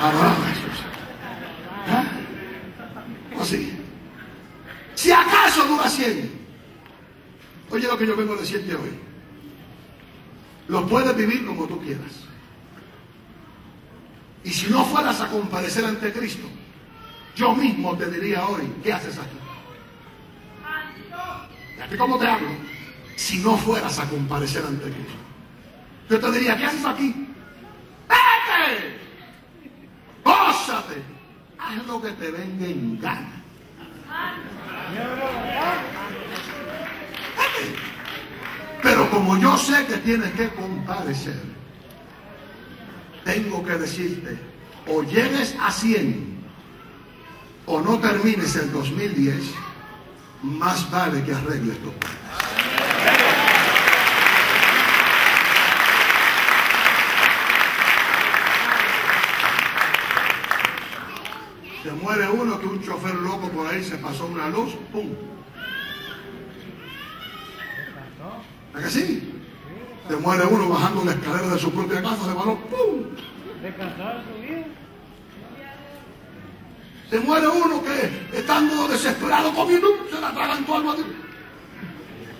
Adoramos a Jesús. ¿Ah? Así. Si acaso dura 100. Oye lo que yo vengo a decirte hoy. Lo puedes vivir como tú quieras. Y si no fueras a comparecer ante Cristo, yo mismo te diría hoy, ¿qué haces aquí? ¿Y cómo te hablo? Si no fueras a comparecer ante Cristo, yo te diría, ¿qué haces aquí? ¡Vete! ¡Gózate! Haz lo que te venga en gana. ¡Vete! Pero como yo sé que tienes que comparecer, tengo que decirte, o llegues a 100 o no termines el 2010, más vale que arregles tu cuentas. Se muere uno que un chofer loco por ahí se pasó una luz, ¡pum! ¿Es que sí? Se muere uno bajando la escalera de su propia casa, se baló, ¡pum! Se muere uno que estando desesperado comiendo, se la atragantó al madrid.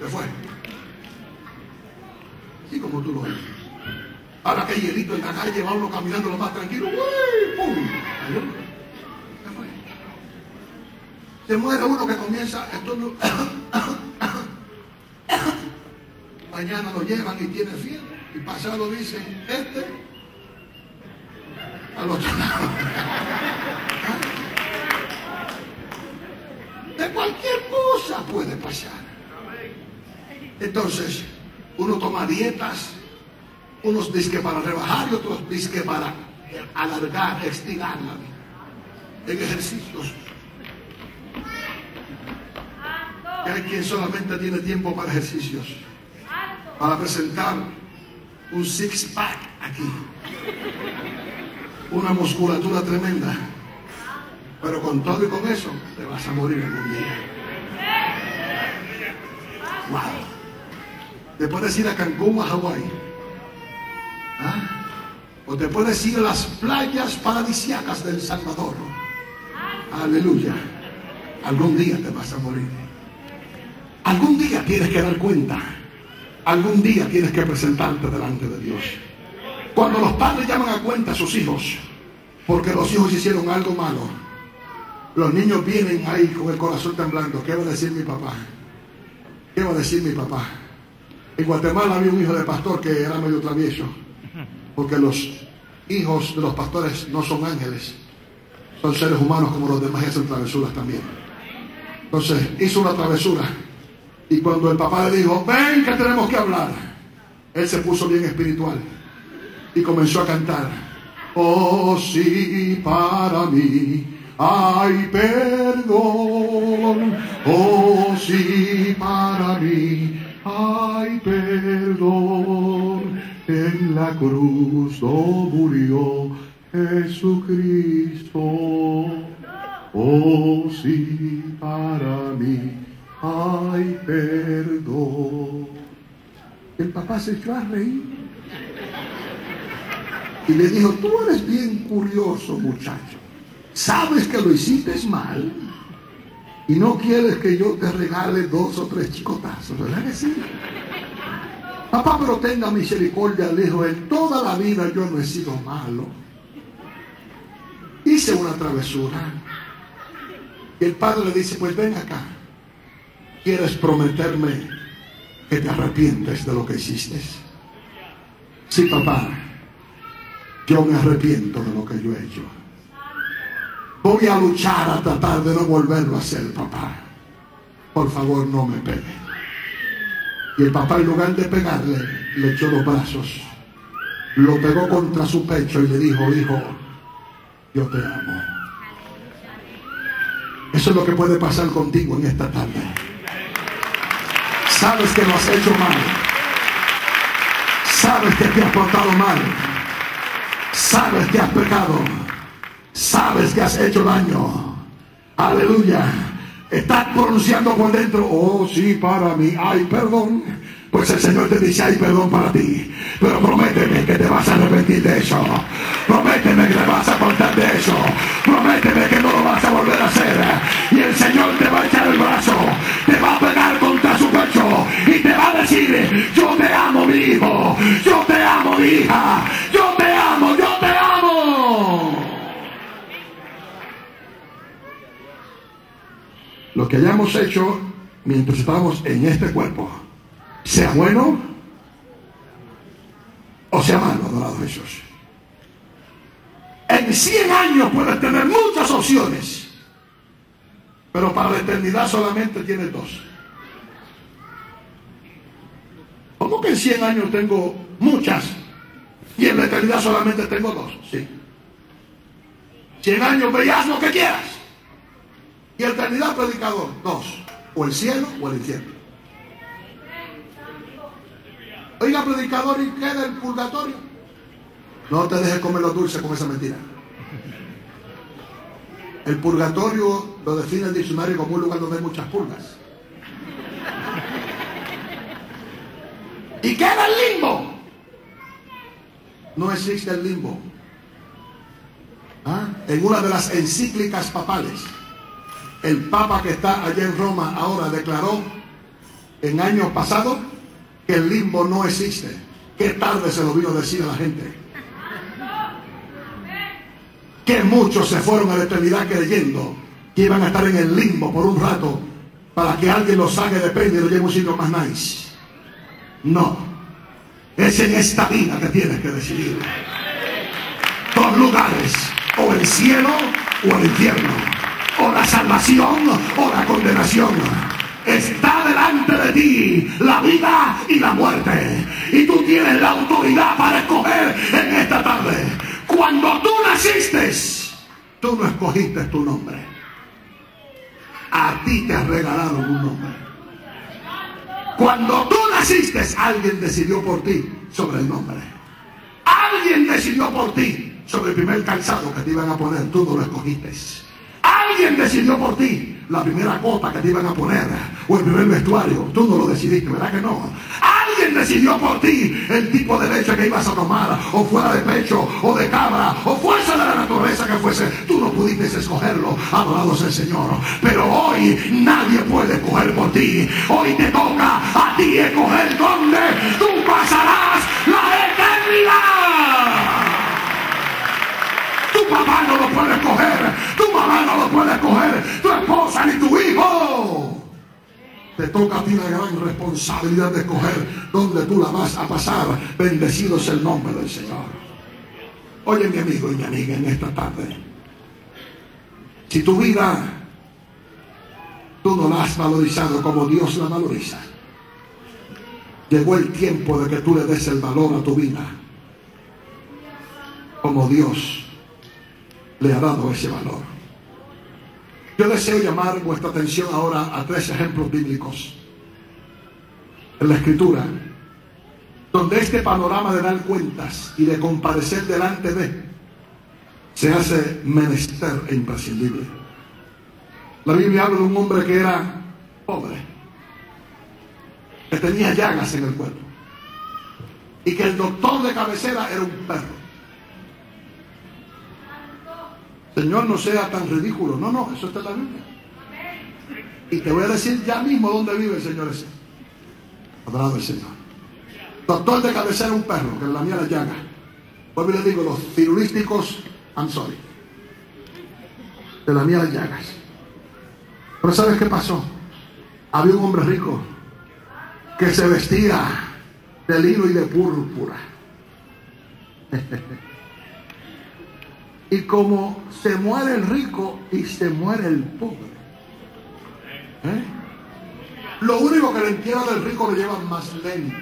Se fue. Así como tú lo ves. Ahora que hay hielito en la calle, va uno caminando lo más tranquilo, ¡uy! ¡Pum! Se fue. Se muere uno que comienza, entonces, mañana lo llevan y tiene fiebre. Y pasado dicen, al otro lado. De cualquier cosa puede pasar. Entonces, uno toma dietas, unos dizque para rebajar y otros dizque para alargar, estirar la vida. En ejercicios. Y hay quien solamente tiene tiempo para ejercicios. Para presentar un six-pack aquí. Una musculatura tremenda. Pero con todo y con eso, te vas a morir algún día. Wow. Te puedes ir a Cancún o a Hawái. ¿Ah? O te puedes ir a las playas paradisíacas del Salvador. Aleluya. Algún día te vas a morir. Algún día tienes que dar cuenta. Algún día tienes que presentarte delante de Dios. Cuando los padres llaman a cuenta a sus hijos, porque los hijos hicieron algo malo, los niños vienen ahí con el corazón temblando. ¿Qué va a decir mi papá? ¿Qué va a decir mi papá? En Guatemala había un hijo de pastor que era medio travieso, porque los hijos de los pastores no son ángeles, son seres humanos como los demás y hacen travesuras también. Entonces hizo una travesura y cuando el papá le dijo, ven que tenemos que hablar, él se puso bien espiritual y comenzó a cantar, oh sí, para mí hay perdón, oh sí, para mí hay perdón, en la cruz murió Jesucristo, oh sí, para mí hay perdón. El papá se echó a reír y le dijo, tú eres bien curioso, muchacho. Sabes que lo hiciste mal y no quieres que yo te regale 2 o 3 chicotazos, ¿verdad que sí? Papá, pero tenga misericordia, le dijo, en toda la vida yo no he sido malo. Hice una travesura. Y el padre le dice, pues ven acá. ¿Quieres prometerme que te arrepientes de lo que hiciste? Sí, papá. Yo me arrepiento de lo que yo he hecho. Voy a luchar a tratar de no volverlo a hacer, papá. Por favor, no me pegue. Y el papá, en lugar de pegarle, le echó los brazos, lo pegó contra su pecho y le dijo, hijo, yo te amo. Eso es lo que puede pasar contigo en esta tarde. Sabes que lo has hecho mal. Sabes que te has portado mal. Sabes que has pecado. Sabes que has hecho daño. Aleluya. Estás pronunciando por dentro, oh sí, para mí hay perdón. Pues el Señor te dice, hay perdón para ti. Pero prométeme que te vas a arrepentir de eso. Prométeme que te vas a apartar de que hayamos hecho mientras estamos en este cuerpo, sea bueno o sea malo, adorado Jesús. En 100 años puedes tener muchas opciones, pero para la eternidad solamente tienes 2. ¿Cómo que en 100 años tengo muchas y en la eternidad solamente tengo 2? Sí. 100 años veías lo que quieras y eternidad, predicador, 2: o el cielo o el infierno. Oiga, predicador, ¿y qué del purgatorio? No te dejes comer lo dulce con esa mentira. El purgatorio lo define el diccionario como un lugar donde hay muchas pulgas. ¿Y qué era el limbo? No existe el limbo. En una de las encíclicas papales, el papa que está allá en Roma ahora declaró en años pasados que el limbo no existe. Qué tarde se lo vino a decir a la gente. Que muchos se fueron a la eternidad creyendo que iban a estar en el limbo por un rato para que alguien los saque de pena y los lleve a un sitio más nice. No, es en esta vida que tienes que decidir. 2 lugares: o el cielo o el infierno, o la salvación o la condenación. Está delante de ti la vida y la muerte, y tú tienes la autoridad para escoger en esta tarde. Cuando tú naciste, tú no escogiste tu nombre. A ti te has regalado un nombre. Cuando tú naciste, alguien decidió por ti sobre el nombre. Alguien decidió por ti sobre el primer calzado que te iban a poner. Tú no lo escogiste. Alguien decidió por ti la primera cota que te iban a poner, o el primer vestuario. Tú no lo decidiste, ¿verdad que no? Alguien decidió por ti el tipo de leche que ibas a tomar, o fuera de pecho, o de cabra, o fuerza de la naturaleza que fuese. Tú no pudiste escogerlo, adorado sea el Señor. Pero hoy nadie puede escoger por ti. Hoy te toca a ti escoger dónde tú pasarás la eternidad. Tu papá no lo puede escoger, tu mamá no lo puede escoger, tu esposa ni tu hijo. Te toca a ti la gran responsabilidad de escoger dónde tú la vas a pasar. Bendecido es el nombre del Señor. Oye, mi amigo y mi amiga, en esta tarde, si tu vida tú no la has valorizado como Dios la valoriza, llegó el tiempo de que tú le des el valor a tu vida como Dios le ha dado ese valor. Yo deseo llamar vuestra atención ahora a 3 ejemplos bíblicos en la Escritura, donde este panorama de dar cuentas y de comparecer delante de se hace menester e imprescindible. La Biblia habla de un hombre que era pobre, que tenía llagas en el cuerpo, y que el doctor de cabecera era un perro. Señor, no sea tan ridículo. No, no, eso está en la Biblia. Y te voy a decir ya mismo dónde vive el Señor ese. Adorado el Señor. Doctor de cabecera, un perro que le lamía la llaga. Pues le digo, los cirulísticos, I'm sorry, le lamía las llagas. Pero ¿sabes qué pasó? Había un hombre rico que se vestía de lino y de púrpura. Y como se muere el rico y se muere el pobre, lo único que le entierran del rico lo llevan más lento,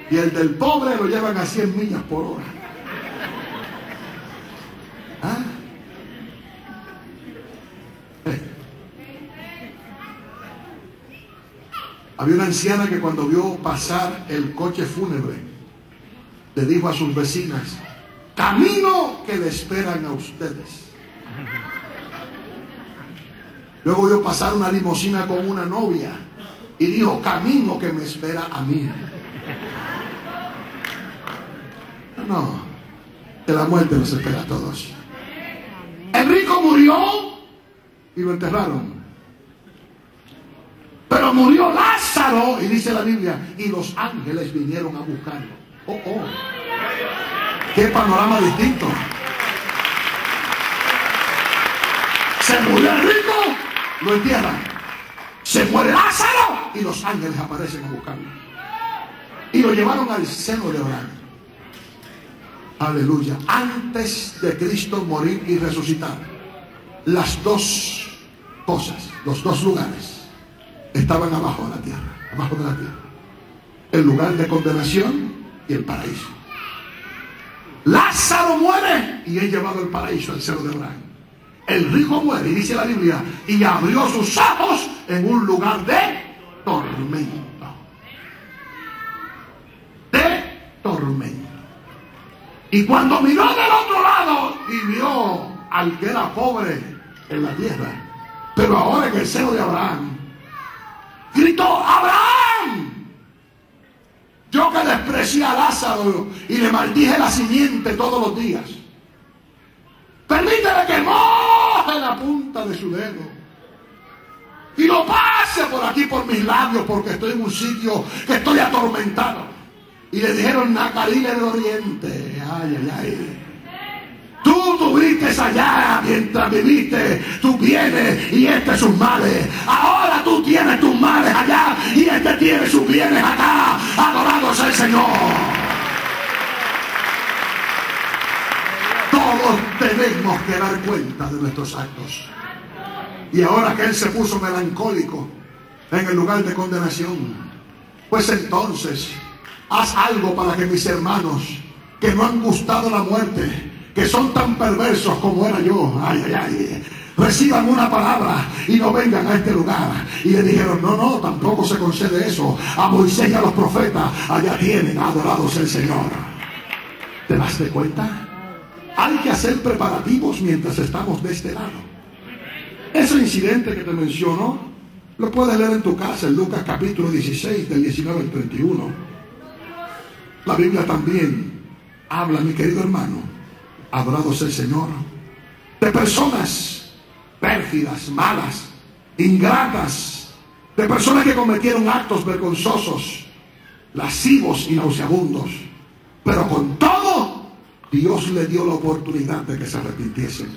y el del pobre lo llevan a 100 millas por hora. Había una anciana que cuando vio pasar el coche fúnebre le dijo a sus vecinas: camino que le esperan a ustedes. Luego vio pasar una limusina con una novia y dijo: camino que me espera a mí. No, que la muerte nos espera a todos. El rico murió y lo enterraron, pero murió Lázaro, y dice la Biblia, y los ángeles vinieron a buscarlo. Oh, oh. Qué panorama distinto. Se murió el rico, lo entierran. Se muere Lázaro y los ángeles aparecen a buscarlo. Y lo llevaron al seno de Abraham. Aleluya. Antes de Cristo morir y resucitar, las dos cosas, los dos lugares, estaban abajo de la tierra. Abajo de la tierra. El lugar de condenación y el paraíso. Lázaro muere y es llevado al paraíso, al seno de Abraham. El rico muere, y dice la Biblia, y abrió sus ojos en un lugar de tormento. De tormento. Y cuando miró del otro lado y vio al que era pobre en la tierra, pero ahora en el seno de Abraham, gritó: ¡Abraham! Yo que desprecié a Lázaro y le maldije la simiente todos los días, permíteme que moje la punta de su dedo y lo pase por aquí por mis labios, porque estoy en un sitio que estoy atormentado. Y le dijeron: Nacarí del Oriente. Ay, ay, ay. Tú tuviste allá mientras viviste tus bienes y sus males. Ahora tú tienes tus males allá y tiene sus bienes acá. Adorado sea el Señor. Todos tenemos que dar cuenta de nuestros actos. Y ahora que él se puso melancólico en el lugar de condenación, pues entonces haz algo para que mis hermanos que no han gustado la muerte, que son tan perversos como era yo, ay, ay, ay, reciban una palabra y no vengan a este lugar. Y le dijeron: no, no, tampoco se concede eso. A Moisés y a los profetas allá tienen, adorados el Señor. ¿Te das de cuenta? Hay que hacer preparativos mientras estamos de este lado. Ese incidente que te menciono lo puedes leer en tu casa en Lucas capítulo 16 del 19 al 31. La Biblia también habla, mi querido hermano, adorado sea el Señor, de personas pérfidas, malas, ingratas, de personas que cometieron actos vergonzosos, lascivos y nauseabundos, pero con todo Dios le dio la oportunidad de que se arrepintiesen.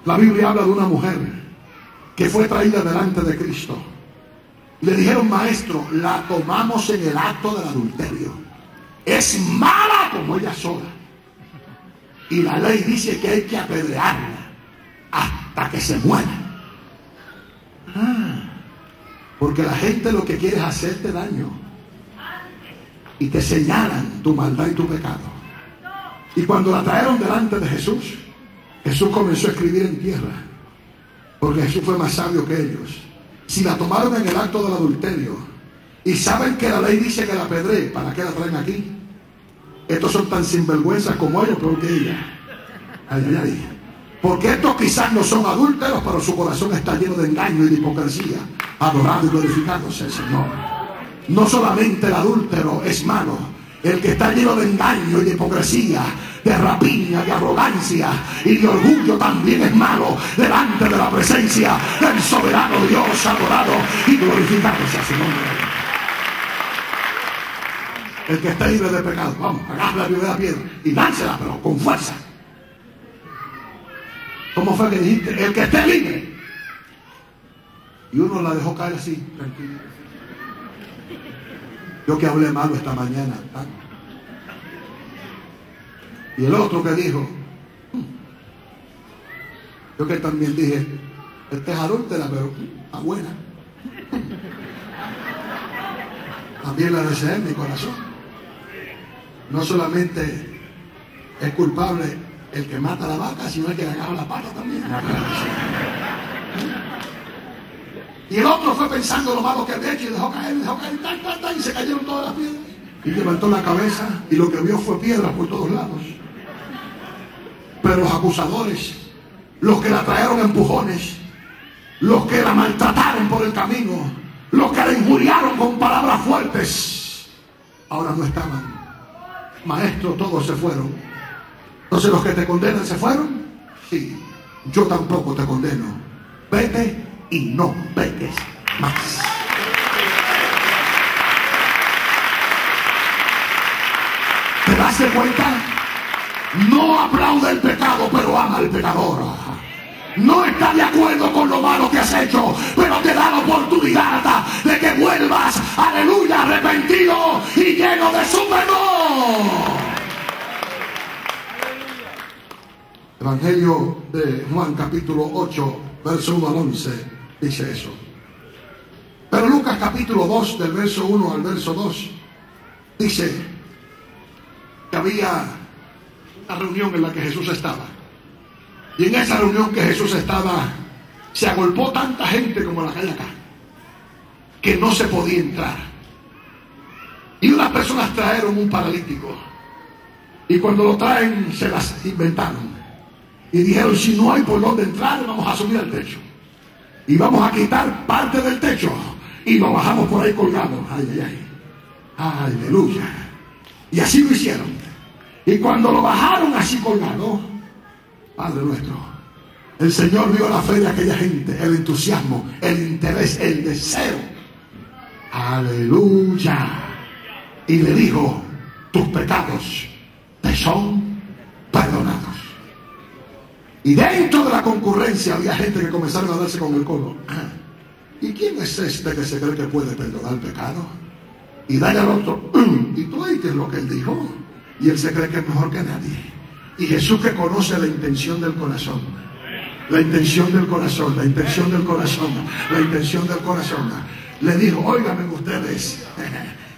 La Biblia habla de una mujer que fue traída delante de Cristo. Le dijeron: maestro, la tomamos en el acto del adulterio, es mala como ella sola, y la ley dice que hay que apedrearla hasta que se muera. Porque la gente lo que quiere es hacerte daño, y te señalan tu maldad y tu pecado. Y cuando la trajeron delante de Jesús, Jesús comenzó a escribir en tierra, porque Jesús fue más sabio que ellos. Si la tomaron en el acto del adulterio y saben que la ley dice que la apedree, ¿para qué la traen aquí? Estos son tan sinvergüenzas como ellos, peor que ella. Ay, ay, ay. Porque estos quizás no son adúlteros, pero su corazón está lleno de engaño y de hipocresía. Adorado y glorificado sea el Señor. No solamente el adúltero es malo, el que está lleno de engaño y de hipocresía, de rapiña, de arrogancia y de orgullo también es malo delante de la presencia del soberano Dios, adorado y glorificado sea su nombre. El que esté libre de pecado, vamos, agarra la primera piedra y láncela, pero con fuerza. ¿Cómo fue que dijiste? El que esté libre. Y uno la dejó caer así, tranquilo. Yo que hablé malo esta mañana. Y el otro que dijo, yo que también dije, esta es adúltera, pero está buena. También la deseé en mi corazón. No solamente es culpable el que mata a la vaca, sino el que le agarra la pata también. Y el otro fue pensando lo malo que había hecho y dejó caer, y se cayeron todas las piedras. Y levantó la cabeza y lo que vio fue piedras por todos lados. Pero los acusadores, los que la trajeron a empujones, los que la maltrataron por el camino, los que la injuriaron con palabras fuertes, ahora no estaban. Maestro, todos se fueron. Entonces los que te condenan se fueron. Sí, yo tampoco te condeno. Vete y no peques más. ¿Te das de cuenta? No aplaude el pecado, pero ama al pecador. no está de acuerdo con lo malo que has hecho, pero te da la oportunidad de que vuelvas, aleluya, arrepentido y lleno de su perdón. Evangelio de Juan capítulo 8, verso 1 al 11, dice eso. Pero Lucas capítulo 2, del verso 1 al verso 2, dice que había una reunión en la que Jesús estaba. Y en esa reunión que Jesús estaba, se agolpó tanta gente como la que hay acá, que no se podía entrar. Y unas personas trajeron un paralítico. Y cuando lo traen, se las inventaron. Y dijeron, si no hay por dónde entrar, vamos a subir al techo. Y vamos a quitar parte del techo. Y lo bajamos por ahí colgado. Ay, ay, ay. Aleluya. Y así lo hicieron. Y cuando lo bajaron así colgado, Padre nuestro, el Señor vio la fe de aquella gente, el entusiasmo, el interés, el deseo. Aleluya. Y le dijo, tus pecados te son perdonados. Y dentro de la concurrencia había gente que comenzaron a darse con el codo. ¿Y quién es este que se cree que puede perdonar el pecado? Y dale al otro. ¿Y tú oíste lo que él dijo? Y él se cree que es mejor que nadie. Y Jesús, que conoce la intención del corazón, la intención del corazón, la intención del corazón, la intención del corazón, le dijo, óigame ustedes,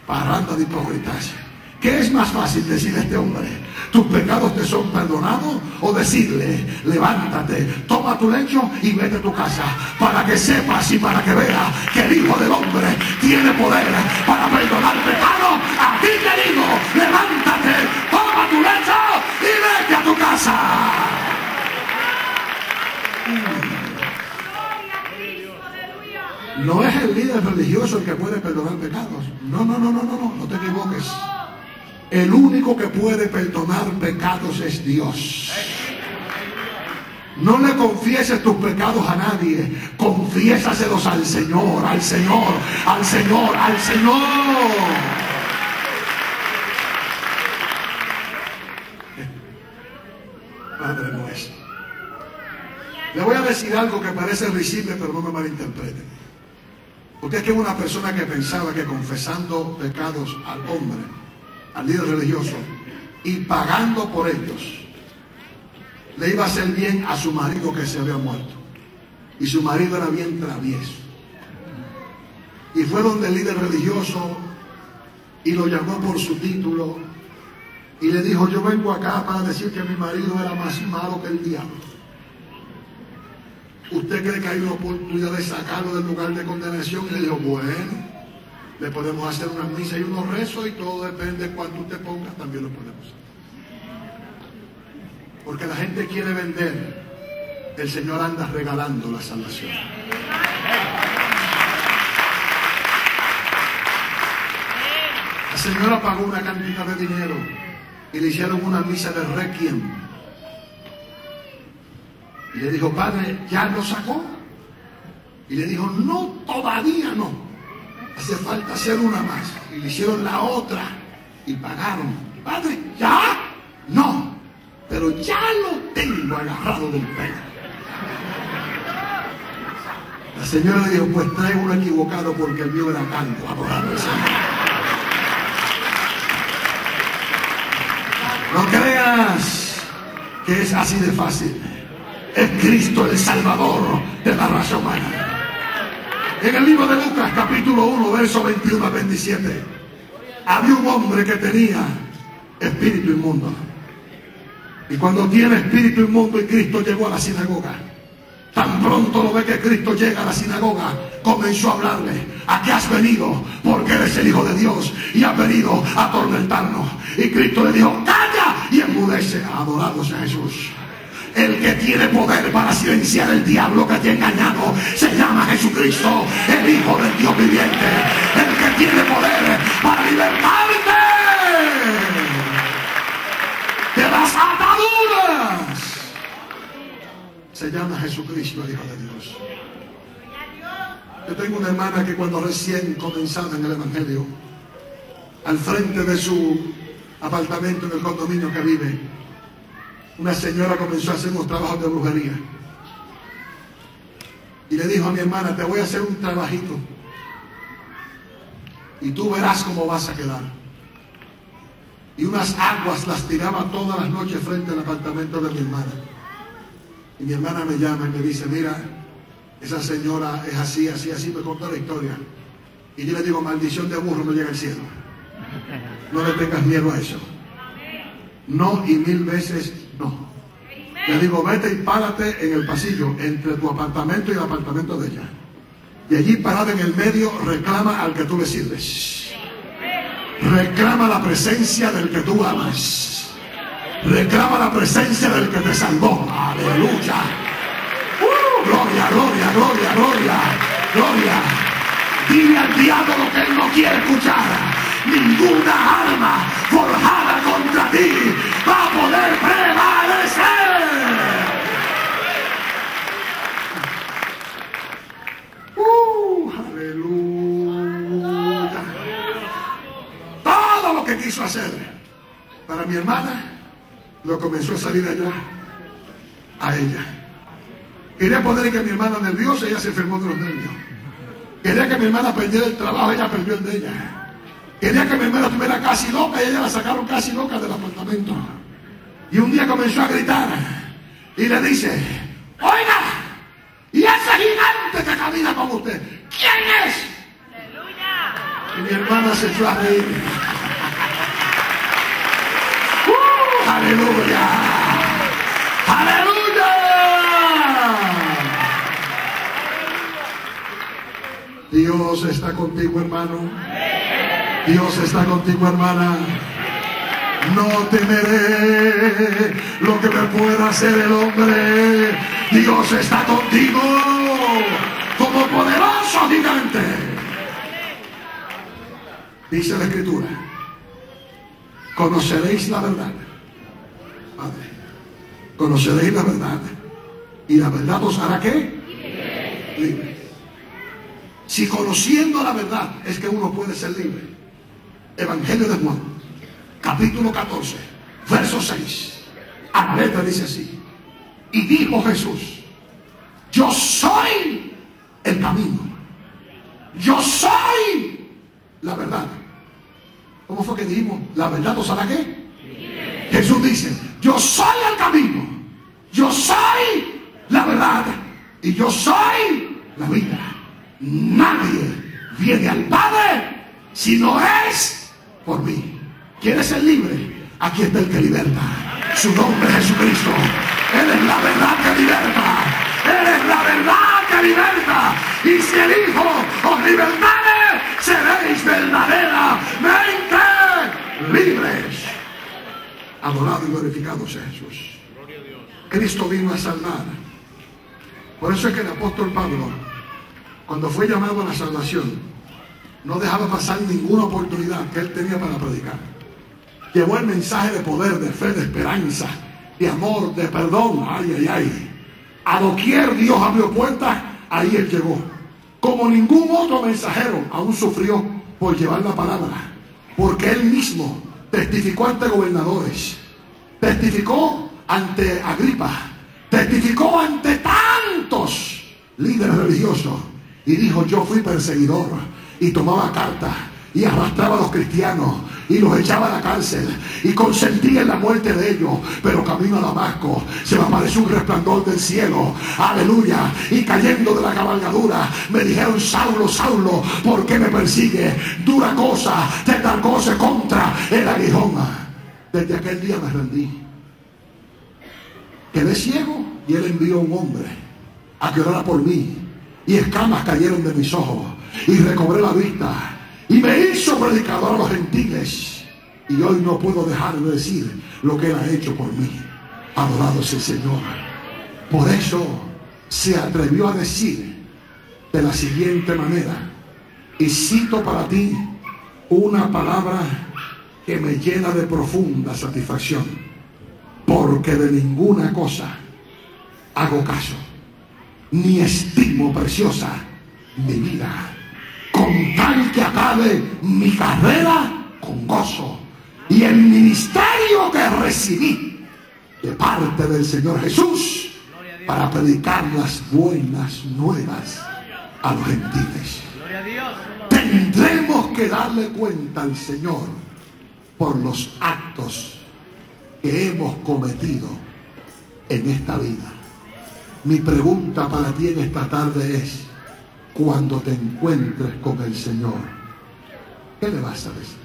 parranda de hipócritas, ¿qué es más fácil decir a este hombre, tus pecados te son perdonados? O decirle, levántate, toma tu lecho y vete a tu casa, para que sepas y para que veas que el Hijo del Hombre tiene poder para perdonar pecados. A ti te digo, levántate, toma tu lecho y vete a tu casa. No es el líder religioso el que puede perdonar pecados. No te equivoques. El único que puede perdonar pecados es Dios. No le confieses tus pecados a nadie. Confiésaselos al Señor, al Señor, al Señor, al Señor. Padre nuestro. Le voy a decir algo que parece risible, pero no me malinterpreten. Porque es que una persona que pensaba que confesando pecados al hombre, al líder religioso, y pagando por ellos, le iba a hacer bien a su marido que se había muerto. Y su marido era bien travieso. Y fue donde el líder religioso y lo llamó por su título y le dijo, yo vengo acá para decir que mi marido era más malo que el diablo. ¿Usted cree que hay una oportunidad de sacarlo del lugar de condenación? Y le dijo, bueno, le podemos hacer una misa y unos rezos y todo depende de cuánto usted ponga, también lo podemos hacer. Porque la gente quiere vender, el Señor anda regalando la salvación. La señora pagó una cantidad de dinero y le hicieron una misa de requiem. Y le dijo, padre, ¿ya lo sacó? Y le dijo, no, todavía no. Hace falta hacer una más. Y le hicieron la otra y pagaron. Padre, ¿ya? No, pero ya lo tengo agarrado del pelo. La señora le dijo, pues trae uno equivocado porque el mío era calvo, adorando al Señor. No creas que es así de fácil. Es Cristo el Salvador de la raza humana. En el libro de Lucas, capítulo 1, verso 21 a 27, había un hombre que tenía espíritu inmundo. Y cuando tiene espíritu inmundo y Cristo llegó a la sinagoga, tan pronto lo ve que Cristo llega a la sinagoga, comenzó a hablarle, ¿a qué has venido? Porque eres el Hijo de Dios y has venido a atormentarnos. Y Cristo le dijo, ¡calla! Y enmudece. Adorados a Jesús. El que tiene poder para silenciar el diablo que te ha engañado se llama Jesucristo, el Hijo del Dios viviente. El que tiene poder para libertarte de las ataduras se llama Jesucristo, el Hijo de Dios. Yo tengo una hermana que cuando recién comenzaba en el Evangelio, al frente de su apartamento en el condominio que vive, una señora comenzó a hacer unos trabajos de brujería. y le dijo a mi hermana: te voy a hacer un trabajito y tú verás cómo vas a quedar. Y unas aguas las tiraba todas las noches frente al apartamento de mi hermana. Y mi hermana me llama y me dice: mira, esa señora es así, así, así. Me contó la historia. Y yo le digo: maldición de burro no llega al cielo. No le tengas miedo a eso. No, y 1000 veces no. Le digo: vete y párate en el pasillo entre tu apartamento y el apartamento de ella. Y allí parada en el medio, reclama al que tú le sirves. Reclama la presencia del que tú amas. Reclama la presencia del que te salvó. Aleluya. Gloria, gloria, gloria, gloria, gloria. Dile al diablo lo que él no quiere escuchar. Ninguna arma forjada contra ti va a poder prevalecer. Aleluya. Todo lo que quiso hacer para mi hermana lo comenzó a salir allá a ella. Quería poner que mi hermana nerviosa, ella se enfermó de los nervios. Quería que mi hermana perdiera el trabajo, ella perdió el de ella. Quería que mi hermana estuviera casi loca y ella la sacaron casi loca del apartamento. Y un día comenzó a gritar y le dice: oiga, ¿y ese gigante que camina con usted, quién es? ¡Aleluya! Y mi hermana se echó a reír. ¡Aleluya! ¡Aleluya! Dios está contigo, hermano. Dios está contigo, hermana. No temeré lo que me pueda hacer el hombre. Dios está contigo como poderoso gigante. Dice la Escritura: conoceréis la verdad. Padre, conoceréis la verdad y la verdad os hará ¿qué? Libre. Si conociendo la verdad es que uno puede ser libre. Evangelio de Juan, capítulo 14, verso 6. A la letra dice así: y dijo Jesús: yo soy el camino, yo soy la verdad. ¿Cómo fue que dijimos? ¿La verdad os hará qué? Jesús dice: yo soy el camino, yo soy la verdad y yo soy la vida. Nadie viene al Padre si no es por mí. ¿Quieres ser libre? Aquí está el que liberta. Su nombre es Jesucristo. Él es la verdad que liberta. Él es la verdad que liberta. Y si el Hijo os libertare, seréis verdaderamente libres. Adorado y glorificado sea Jesús. Cristo vino a salvar. Por eso es que el apóstol Pablo, cuando fue llamado a la salvación, no dejaba pasar ninguna oportunidad que él tenía para predicar. Llevó el mensaje de poder, de fe, de esperanza, de amor, de perdón. Ay, ay, ay. A doquier Dios abrió puertas, ahí él llegó. Como ningún otro mensajero, aún sufrió por llevar la palabra. Porque él mismo testificó ante gobernadores, testificó ante Agripa, testificó ante tantos líderes religiosos. Y dijo: yo fui perseguidor. Y tomaba cartas y arrastraba a los cristianos y los echaba a la cárcel y consentía en la muerte de ellos. Pero camino a Damasco se me apareció un resplandor del cielo, aleluya, y cayendo de la cabalgadura me dijeron: Saulo, Saulo, ¿por qué me persigue? Dura cosa te cargóse contra el aguijón. Desde aquel día me rendí, quedé ciego y él envió un hombre a que orara por mí y escamas cayeron de mis ojos y recobré la vista y me hizo predicador a los gentiles. Y hoy no puedo dejar de decir lo que él ha hecho por mí. Adorado sea el Señor. Por eso se atrevió a decir de la siguiente manera, y cito para ti una palabra que me llena de profunda satisfacción: porque de ninguna cosa hago caso, ni estimo preciosa mi vida, con tal que acabe mi carrera con gozo y el ministerio que recibí de parte del Señor Jesús para predicar las buenas nuevas a los gentiles. Tendremos que darle cuenta al Señor por los actos que hemos cometido en esta vida. Mi pregunta para ti en esta tarde es: cuando te encuentres con el Señor, ¿qué le vas a decir?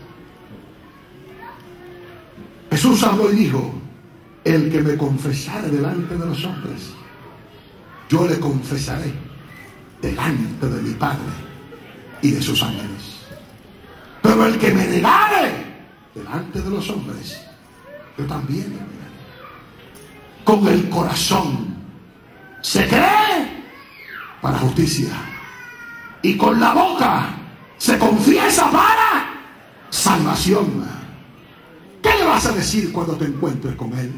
Jesús habló y dijo: el que me confesare delante de los hombres, yo le confesaré delante de mi Padre y de sus ángeles. Pero el que me negare delante de los hombres, yo también le negaré. Con el corazón se cree para justicia, y con la boca se confiesa para salvación. ¿Qué le vas a decir cuando te encuentres con Él?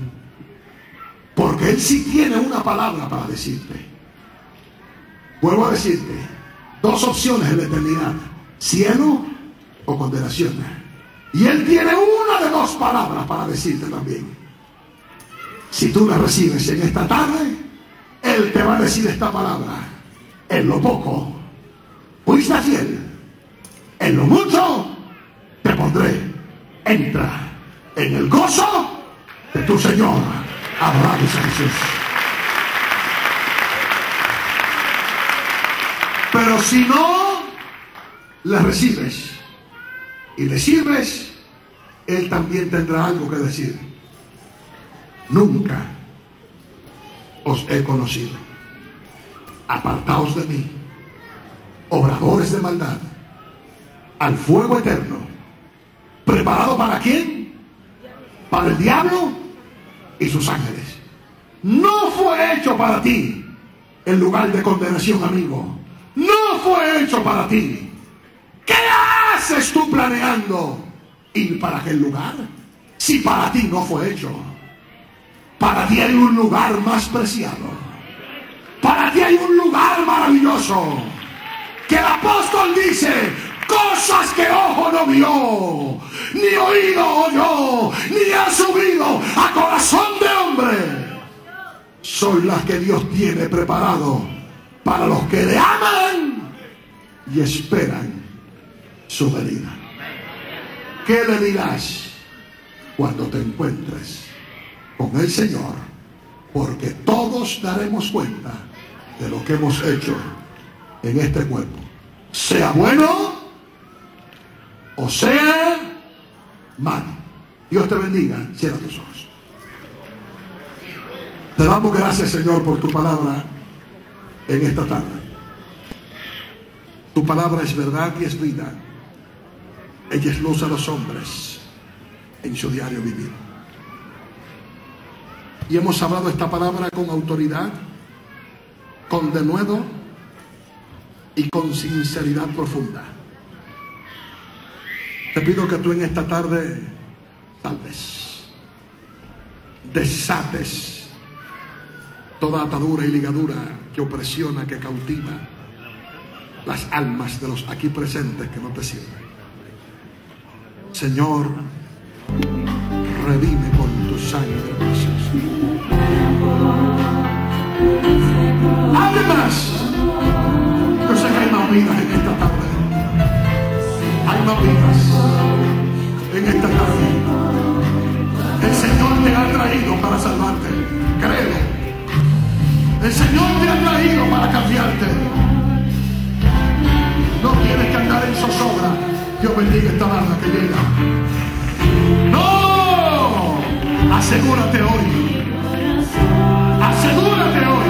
Porque Él sí tiene una palabra para decirte. Vuelvo a decirte, dos opciones en la eternidad: cielo o condenación. Y Él tiene una de dos palabras para decirte también. Si tú la recibes en esta tarde, Él te va a decir esta palabra: en lo poco fuiste fiel, en lo mucho te pondré. Entra en el gozo de tu Señor. Alabado sea Jesús. Pero si no la recibes y le sirves, Él también tendrá algo que decir. Nunca os he conocido. Apartaos de mí, obradores de maldad, al fuego eterno. ¿Preparado para quién? Para el diablo y sus ángeles. No fue hecho para ti el lugar de condenación, amigo. No fue hecho para ti. ¿Qué haces tú planeando ir para aquel lugar si para ti no fue hecho? Para ti hay un lugar más preciado. Para ti hay un lugar maravilloso, que el apóstol dice: cosas que ojo no vio, ni oído oyó, ni ha subido a corazón de hombre, son las que Dios tiene preparado para los que le aman y esperan su venida. ¿Qué le dirás cuando te encuentres con el Señor? Porque todos daremos cuenta de lo que hemos hecho en este cuerpo, sea bueno o sea malo. Dios te bendiga. Cierra tus ojos. Te damos gracias, Señor, por tu palabra en esta tarde. Tu palabra es verdad y es vida. Ella es luz a los hombres en su diario vivir. Y hemos hablado esta palabra con autoridad, con denuedo y con sinceridad profunda. Te pido que tú en esta tarde salves, desates toda atadura y ligadura que opresiona, que cautiva las almas de los aquí presentes que no te sirven. Señor, redime con tu sangre preciosa. Además, yo sé que hay más vidas en esta tarde. Hay más vidas en esta tarde. El Señor te ha traído para salvarte. Créelo. El Señor te ha traído para cambiarte. No tienes que andar en zozobra. Dios bendiga esta alma que llega. ¡No! Asegúrate hoy. Asegúrate hoy.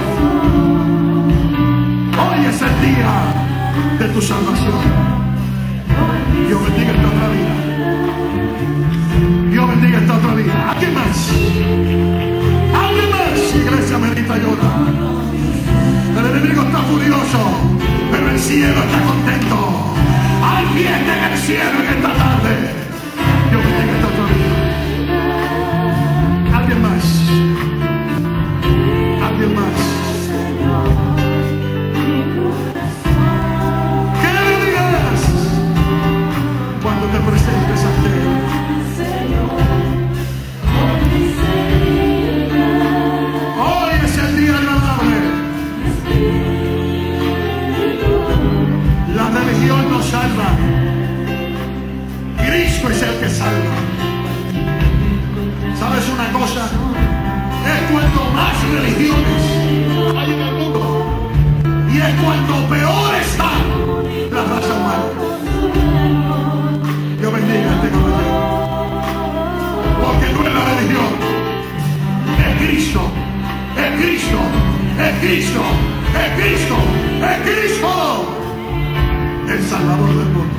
Hoy es el día de tu salvación. Dios bendiga esta otra vida. Dios bendiga esta otra vida. ¿Alguien más? ¿Alguien más? Iglesia bendita llora. El enemigo está furioso, pero el cielo está contento. Hay fiesta en el cielo en esta tarde. Dios bendiga esta otra vida. ¿Alguien más? ¿Alguien más? ¿Qué le digas cuando te presentes ante Él? Es cuando más religiones hay en el mundo. Y es cuando peor está la raza humana. Dios bendiga a este caballero. Porque no es la religión. Es Cristo. Es Cristo. Es Cristo. Es Cristo. Es Cristo. El Salvador del mundo.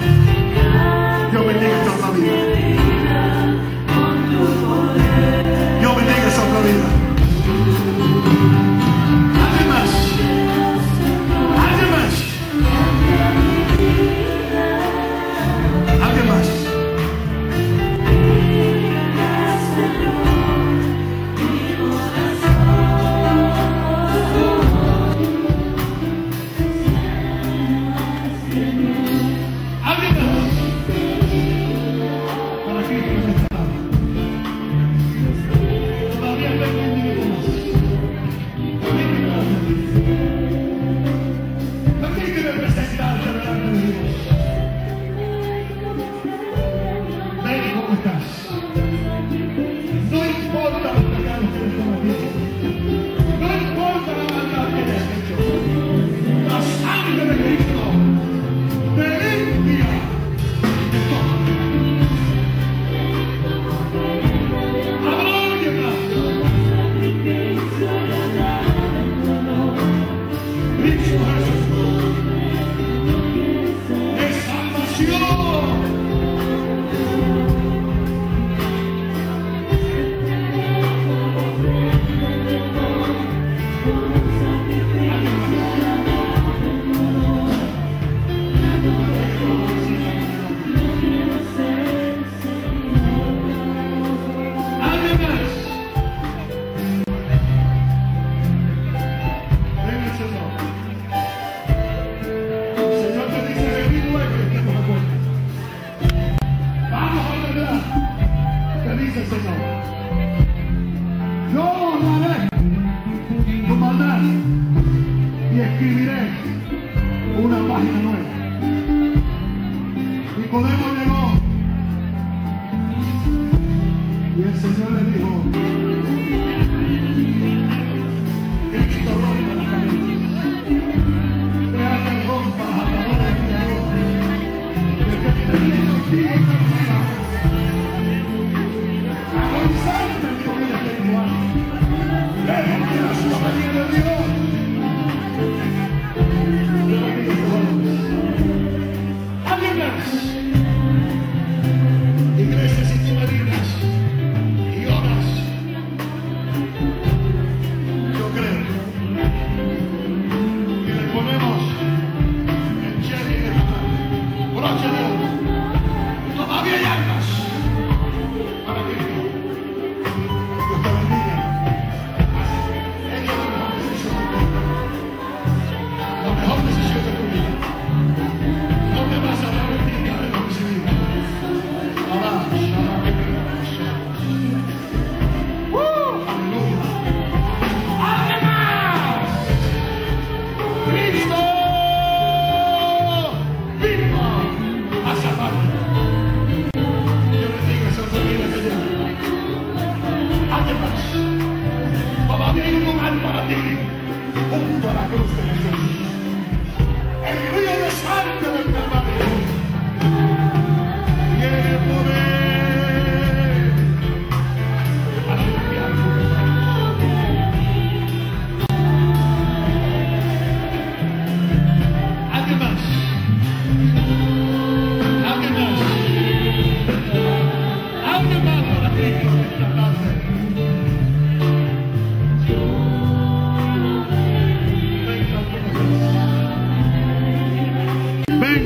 Dios bendiga esta otra vida. Dios bendiga esta otra vida. ¿Alguien más? ¿Alguien más? ¿Alguien más?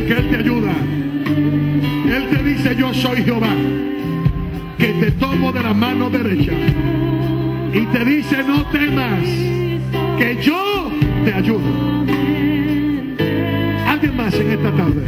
Que Él te ayuda. Él te dice: yo soy Jehová, que te tomo de la mano derecha, y te dice: no temas, que yo te ayudo. Alguien más en esta tarde.